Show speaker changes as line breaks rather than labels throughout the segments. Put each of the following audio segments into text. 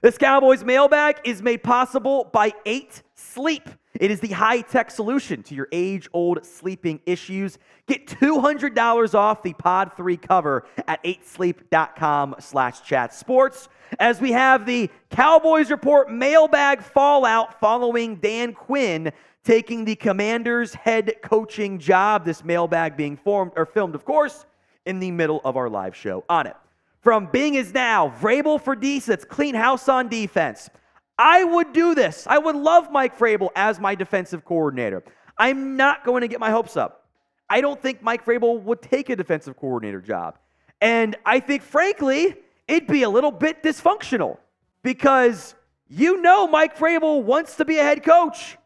This Cowboys mailbag is made possible by 8 Sleep. It is the high-tech solution to your age-old sleeping issues. Get $200 off the Pod 3 cover at 8sleep.com/chatsports. As we have the Cowboys Report mailbag fallout following Dan Quinn taking the Commanders' head coaching job. This mailbag being filmed, of course, in the middle of our live show on it. From Bing is now, Vrabel for decents, clean house on defense. I would do this. I would love Mike Vrabel as my defensive coordinator. I'm not going to get my hopes up. I don't think Mike Vrabel would take a defensive coordinator job. And I think, frankly, it'd be a little bit dysfunctional because you know Mike Vrabel wants to be a head coach.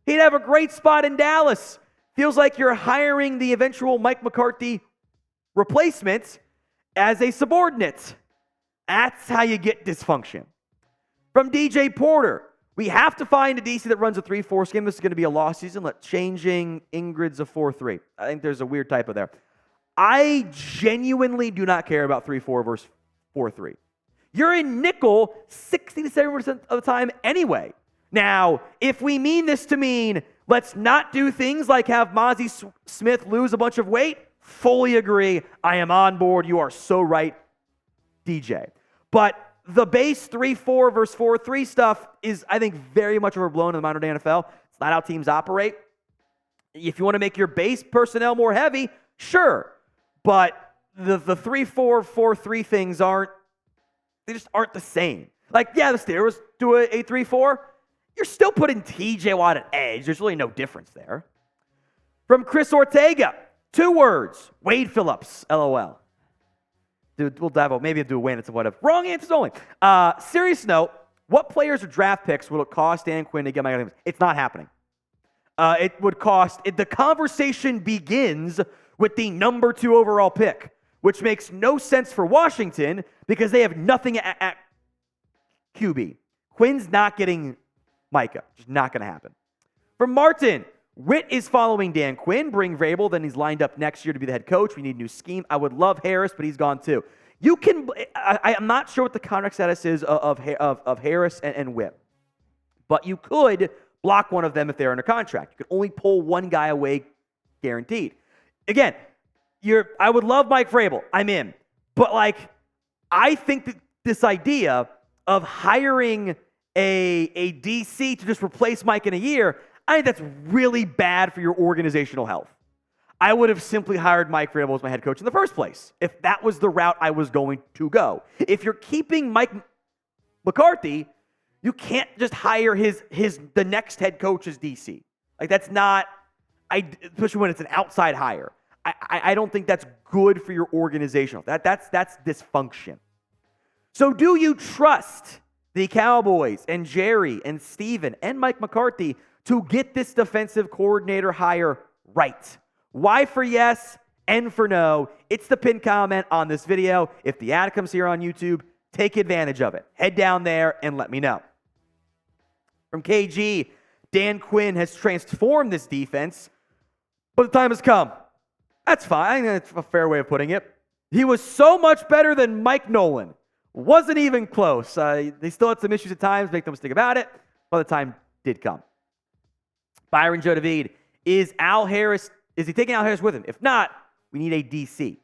He'd have a great spot in Dallas. Feels like you're hiring the eventual Mike McCarthy replacement as a subordinate. That's how you get dysfunction. From DJ Porter, we have to find a DC that runs a 3-4 scheme. This is going to be a lost season. Changing Ingrid's a 4-3. I think there's a weird typo there. I genuinely do not care about 3-4 versus 4-3. You're in nickel 60 to 70% of the time anyway. Now, if we mean this to mean let's not do things like have Mozzie Smith lose a bunch of weight, fully agree. I am on board. You are so right, DJ. But the base 3-4 versus 4-3 stuff is, I think, very much overblown in the modern day NFL. It's not how teams operate. If you want to make your base personnel more heavy, sure. But the 3-4, 4-3 things they just aren't the same. Like, yeah, the Steelers do a 3-4. You're still putting TJ Watt at edge. There's really no difference there. From Chris Ortega, 2 words, Wade Phillips, LOL. Dude, we'll dive out. Maybe I'll do a win. It's whatever. Wrong answers only. Serious note, what players or draft picks will it cost Dan Quinn to get my name? It's not happening. It would cost, the conversation begins with the number 2 overall pick, which makes no sense for Washington because they have nothing at QB. Quinn's not getting Micah. Just not going to happen. From Martin, Whitt is following Dan Quinn. Bring Vrabel, then he's lined up next year to be the head coach. We need a new scheme. I would love Harris, but he's gone too. You can. I'm not sure what the contract status is of Harris and Whitt, but you could block one of them if they're under contract. You could only pull one guy away, guaranteed. Again, I would love Mike Vrabel. I'm in, but I think that this idea of hiring a DC to just replace Mike in a year, I think that's really bad for your organizational health. I would have simply hired Mike Vrabel as my head coach in the first place if that was the route I was going to go. If you're keeping Mike McCarthy, you can't just hire the next head coach as DC. That's not, especially when it's an outside hire. I don't think that's good for your organizational. That's dysfunction. So do you trust the Cowboys and Jerry and Steven and Mike McCarthy to get this defensive coordinator hire right? Y for yes, N for no. It's the pinned comment on this video. If the ad comes here on YouTube, take advantage of it. Head down there and let me know. From KG, Dan Quinn has transformed this defense, but the time has come. That's fine. That's a fair way of putting it. He was so much better than Mike Nolan. Wasn't even close. They still had some issues at times, make no mistake about it, but the time did come. Byron Joe David, is he taking Al Harris with him? If not, we need a DC.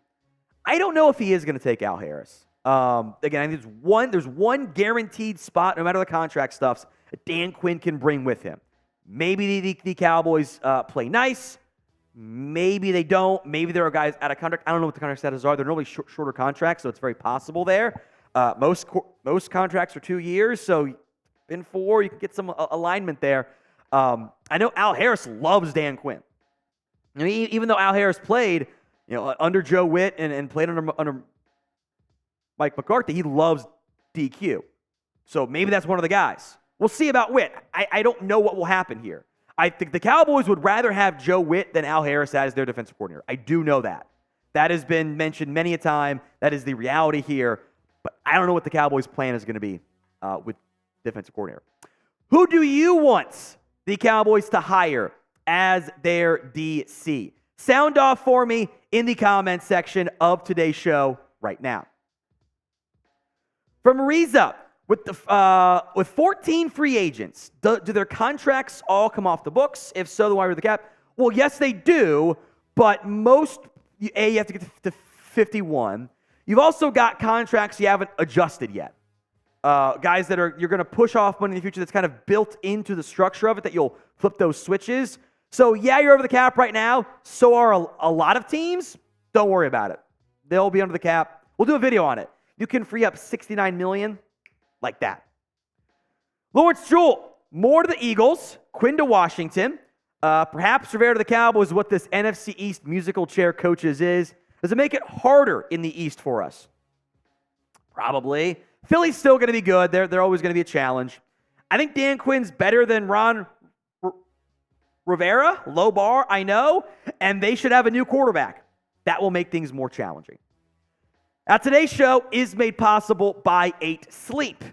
I don't know if he is going to take Al Harris. Again, I think there's one guaranteed spot, no matter the contract stuffs, that Dan Quinn can bring with him. Maybe the Cowboys play nice. Maybe they don't. Maybe there are guys out of contract. I don't know what the contract status are. They're normally shorter contracts, so it's very possible there. Most contracts are 2 years, so in 4, you can get some alignment there. I know Al Harris loves Dan Quinn. I mean, even though Al Harris played, under Joe Whitt and played under Mike McCarthy, he loves DQ. So maybe that's one of the guys. We'll see about Whitt. I don't know what will happen here. I think the Cowboys would rather have Joe Whitt than Al Harris as their defensive coordinator. I do know that. That has been mentioned many a time. That is the reality here. But I don't know what the Cowboys' plan is going to be with defensive coordinator. Who do you want the Cowboys to hire as their DC? Sound off for me in the comments section of today's show right now. From Reza, With 14 free agents, do their contracts all come off the books? If so, then why are the cap? Well, yes, they do, but most, you have to get to 51. You've also got contracts you haven't adjusted yet. Guys that you're going to push off money in the future that's kind of built into the structure of it, that you'll flip those switches. So, yeah, you're over the cap right now. So are a lot of teams. Don't worry about it. They'll be under the cap. We'll do a video on it. You can free up $69 million like that. Lawrence Jewell, more to the Eagles, Quinn to Washington. Perhaps Rivera to the Cowboys is what this NFC East musical chair coaches is. Does it make it harder in the East for us? Probably. Philly's still going to be good. They're always going to be a challenge. I think Dan Quinn's better than Ron Rivera. Low bar, I know. And they should have a new quarterback. That will make things more challenging. Now, today's show is made possible by 8 Sleep.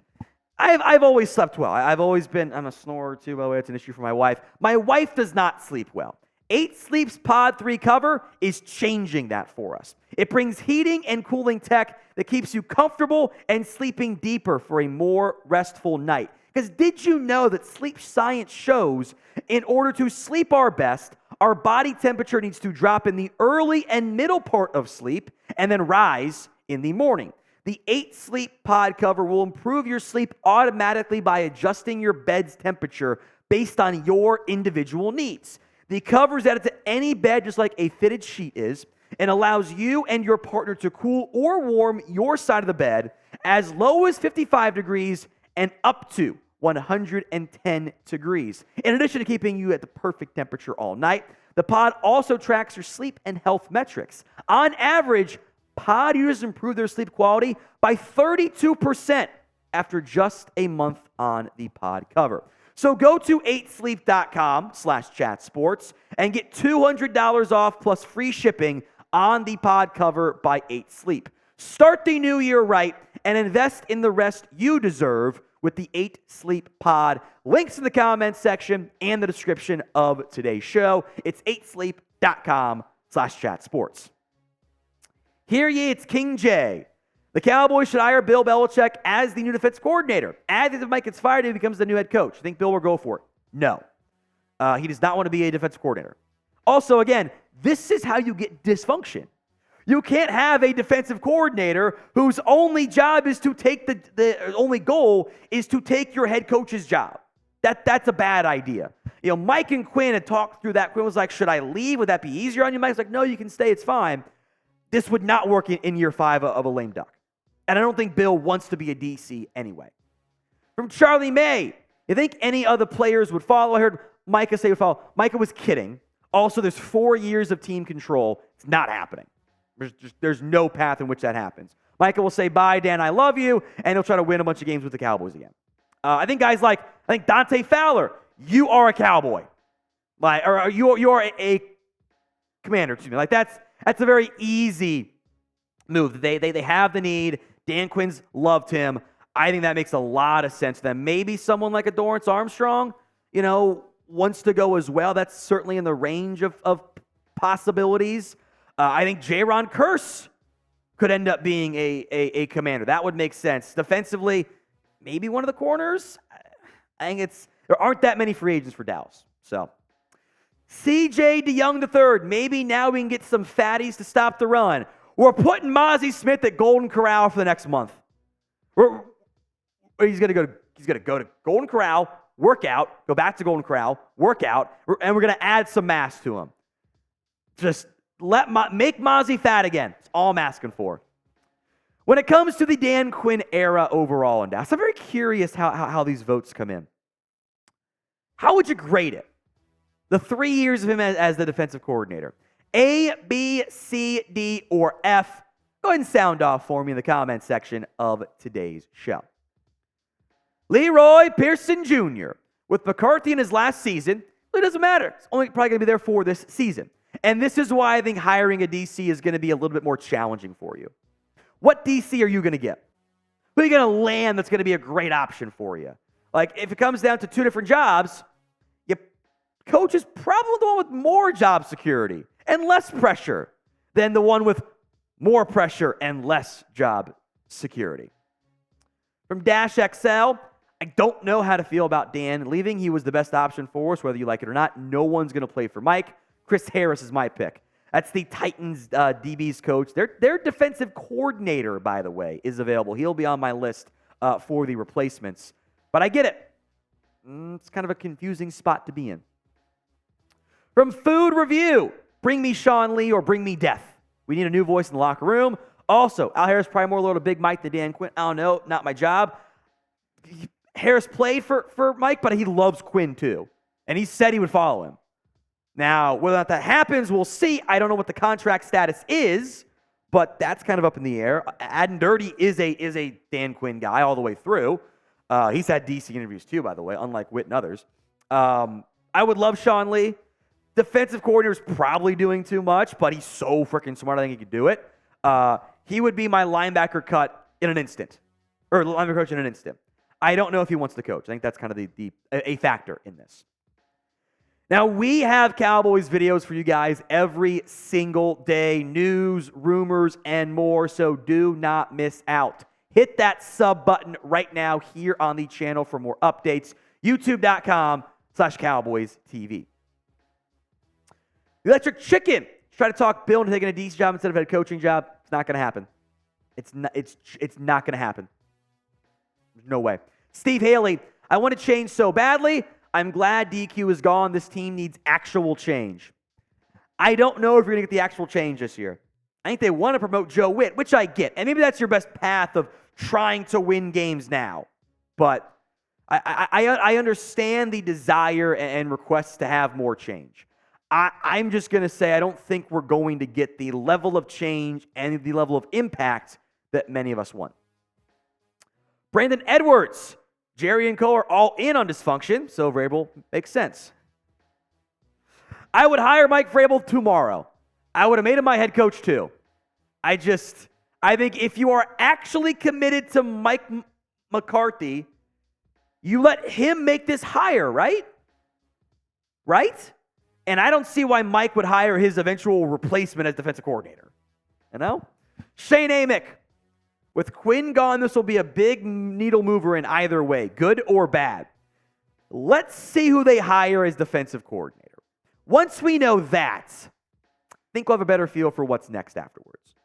I've always slept well. I'm a snorer too, by the way. It's an issue for my wife. My wife does not sleep well. 8 Sleep's Pod 3 cover is changing that for us. It brings heating and cooling tech that keeps you comfortable and sleeping deeper for a more restful night. Because did you know that sleep science shows in order to sleep our best, our body temperature needs to drop in the early and middle part of sleep and then rise in the morning. The 8 Sleep Pod cover will improve your sleep automatically by adjusting your bed's temperature based on your individual needs. The cover is added to any bed just like a fitted sheet is and allows you and your partner to cool or warm your side of the bed as low as 55 degrees and up to 110 degrees. In addition to keeping you at the perfect temperature all night, the pod also tracks your sleep and health metrics. On average, pod users improve their sleep quality by 32% after just a month on the pod cover. So go to 8sleep.com/chatsports and get $200 off plus free shipping on the pod cover by 8 Sleep. Start the new year right and invest in the rest you deserve with the 8 Sleep Pod. Links in the comments section and the description of today's show. It's 8sleep.com/chatsports. Hear ye, it's King J. The Cowboys should hire Bill Belichick as the new defense coordinator. As if Mike gets fired, he becomes the new head coach. You think Bill will go for it? No. He does not want to be a defensive coordinator. Also, again, this is how you get dysfunction. You can't have a defensive coordinator whose only job is to take the only goal is to take your head coach's job. That's a bad idea. You know, Mike and Quinn had talked through that. Quinn was like, should I leave? Would that be easier on you? Mike's like, no, you can stay. It's fine. This would not work in year 5 of a lame duck. And I don't think Bill wants to be a DC anyway. From Charlie May, you think any other players would follow? I heard Micah say would follow. Micah was kidding. Also, there's 4 years of team control. It's not happening. There's no path in which that happens. Micah will say, bye, Dan, I love you, and he'll try to win a bunch of games with the Cowboys again. I think guys like, Dante Fowler, you are a Cowboy. Or you are a commander, excuse me. Like, that's a very easy move. They have the need. Dan Quinn's loved him. I think that makes a lot of sense to them. Maybe someone like a Dorrance Armstrong, wants to go as well. That's certainly in the range of possibilities. I think Jayron Kearse could end up being a commander. That would make sense. Defensively, maybe one of the corners. I think there aren't that many free agents for Dallas. So, C.J. DeYoung III, maybe now we can get some fatties to stop the run. We're putting Mozzie Smith at Golden Corral for the next month. He's going to go to Golden Corral, work out, go back to Golden Corral, work out, and we're going to add some mass to him. Just make Mozzie fat again. That's all I'm asking for. When it comes to the Dan Quinn era overall in Dallas, I'm very curious how these votes come in. How would you grade it? The 3 years of him as the defensive coordinator. A, B, C, D, or F? Go ahead and sound off for me in the comment section of today's show. Leroy Pearson Jr. With McCarthy in his last season, it doesn't matter. It's only probably going to be there for this season. And this is why I think hiring a DC is going to be a little bit more challenging for you. What DC are you going to get? Who are you going to land that's going to be a great option for you? Like, if it comes down to 2 different jobs, your coach is probably the one with more job security and less pressure than the one with more pressure and less job security. From Dash XL, I don't know how to feel about Dan leaving. He was the best option for us, whether you like it or not. No one's going to play for Mike. Chris Harris is my pick. That's the Titans DB's coach. Their defensive coordinator, by the way, is available. He'll be on my list for the replacements. But I get it. It's kind of a confusing spot to be in. From Food Review, bring me Sean Lee or bring me death. We need a new voice in the locker room. Also, Al Harris probably more loyal to Big Mike than Dan Quinn. I don't know, not my job. Harris played for Mike, but he loves Quinn too. And he said he would follow him. Now, whether or not that happens, we'll see. I don't know what the contract status is, but that's kind of up in the air. Adden Dirty is a Dan Quinn guy all the way through. He's had DC interviews too, by the way, unlike Whitt and others. I would love Sean Lee. Defensive coordinator's probably doing too much, but he's so freaking smart, I think he could do it. He would be my linebacker cut in an instant, or linebacker coach in an instant. I don't know if he wants to coach. I think that's kind of a factor in this. Now, we have Cowboys videos for you guys every single day, news, rumors, and more, so do not miss out. Hit that sub button right now here on the channel for more updates. YouTube.com/CowboysTV. The Electric Chicken. Try to talk Bill into taking a DC job instead of a head coaching job. It's not going to happen. It's not going to happen. There's no way. Steve Haley, I want to change so badly. I'm glad DQ is gone. This team needs actual change. I don't know if you're going to get the actual change this year. I think they want to promote Joe Whitt, which I get. And maybe that's your best path of trying to win games now. But I understand the desire and requests to have more change. I'm just going to say I don't think we're going to get the level of change and the level of impact that many of us want. Brandon Edwards, Jerry and Co. are all in on dysfunction, so Vrabel makes sense. I would hire Mike Vrabel tomorrow. I would have made him my head coach too. I think if you are actually committed to Mike McCarthy, you let him make this hire, right? Right? And I don't see why Mike would hire his eventual replacement as defensive coordinator. You know? Shane Amick. With Quinn gone, this will be a big needle mover in either way, good or bad. Let's see who they hire as defensive coordinator. Once we know that, I think we'll have a better feel for what's next afterwards.